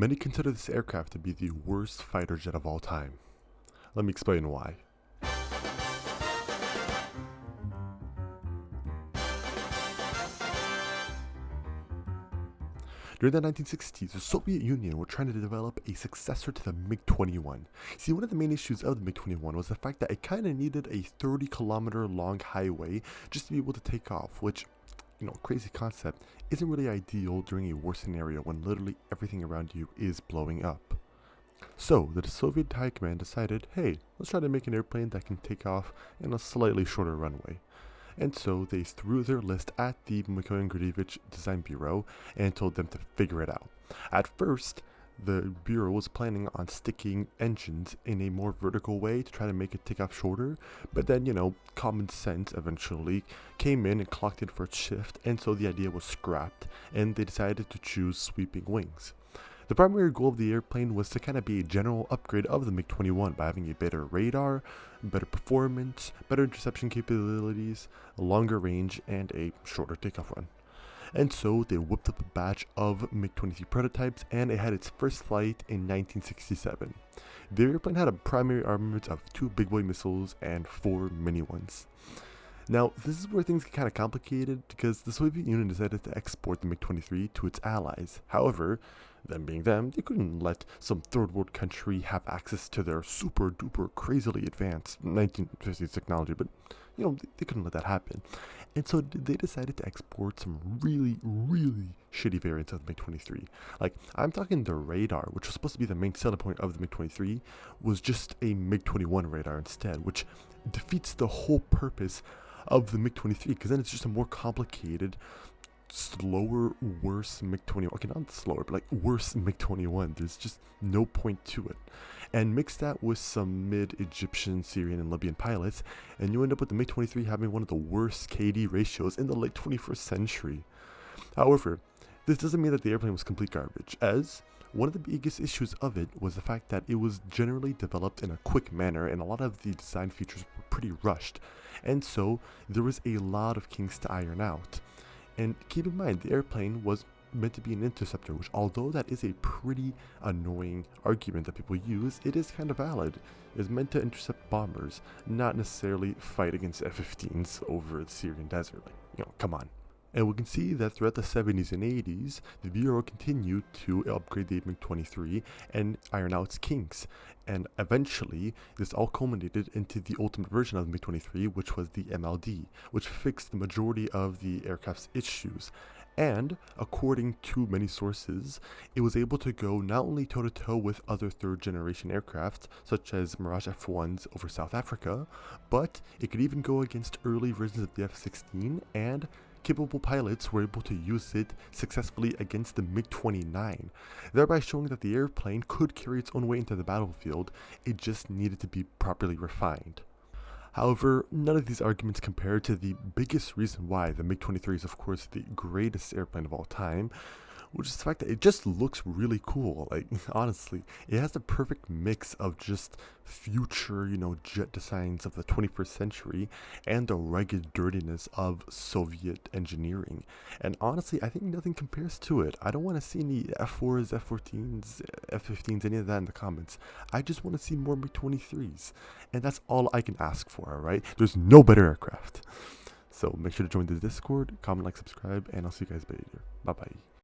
Many consider this aircraft to be the worst fighter jet of all time. Let me explain why. During the 1960s, the Soviet Union were trying to develop a successor to the MiG-21. See, one of the main issues of the MiG-21 was the fact that it kind of needed a 30-kilometer long highway just to be able to take off, which, crazy concept, isn't really ideal during a war scenario when literally everything around you is blowing up. So, the Soviet High Command decided, hey, let's try to make an airplane that can take off in a slightly shorter runway. And so they threw their list at the Mikhail Grigorievich Design Bureau and told them to figure it out. At first, the bureau was planning on sticking engines in a more vertical way to try to make it take off shorter, but then, common sense eventually came in and clocked it for its shift, and so the idea was scrapped, and they decided to choose sweeping wings. The primary goal of the airplane was to kind of be a general upgrade of the MiG-21 by having a better radar, better performance, better interception capabilities, a longer range, and a shorter takeoff run. And so they whipped up a batch of MiG-23 prototypes, and it had its first flight in 1967. The airplane had a primary armament of 2 big boy missiles and 4 mini ones. Now, this is where things get kind of complicated because the Soviet Union decided to export the MiG-23 to its allies. However, them being them, they couldn't let some third world country have access to their super duper crazily advanced 1950s technology, but they couldn't let that happen. And so they decided to export some really, really shitty variants of the MiG-23. Like, I'm talking the radar, which was supposed to be the main selling point of the MiG-23, was just a MiG-21 radar instead, which defeats the whole purpose of the MiG-23, because then it's just a more complicated, slower, worse MiG-21. Okay, not slower, but worse MiG-21. There's just no point to it. And mix that with some mid-Egyptian, Syrian, and Libyan pilots, and you end up with the MiG-23 having one of the worst KD ratios in the late 21st century. However, this doesn't mean that the airplane was complete garbage, as one of the biggest issues of it was the fact that it was generally developed in a quick manner, and a lot of the design features were pretty rushed, and so there was a lot of kinks to iron out. And keep in mind, the airplane was meant to be an interceptor, which, although that is a pretty annoying argument that people use, it is kind of valid. It's meant to intercept bombers, not necessarily fight against F-14s over the Syrian desert. Come on. And we can see that throughout the 70s and 80s, the Bureau continued to upgrade the MiG-23 and iron out its kinks. And eventually, this all culminated into the ultimate version of the MiG-23, which was the MLD, which fixed the majority of the aircraft's issues. And, according to many sources, it was able to go not only toe-to-toe with other third-generation aircraft, such as Mirage F-1s over South Africa, but it could even go against early versions of the F-16, and capable pilots were able to use it successfully against the MiG-29, thereby showing that the airplane could carry its own weight into the battlefield. It just needed to be properly refined. However, none of these arguments compare to the biggest reason why the MiG-23 is, of course, the greatest airplane of all time, which is the fact that it just looks really cool. Honestly, it has the perfect mix of just future, jet designs of the 21st century and the rugged dirtiness of Soviet engineering. And honestly, I think nothing compares to it. I don't want to see any F4s, F-14s, F-15s, any of that in the comments. I just want to see more MiG-23s. And that's all I can ask for, alright? There's no better aircraft. So make sure to join the Discord, comment, like, subscribe, and I'll see you guys later. Bye-bye.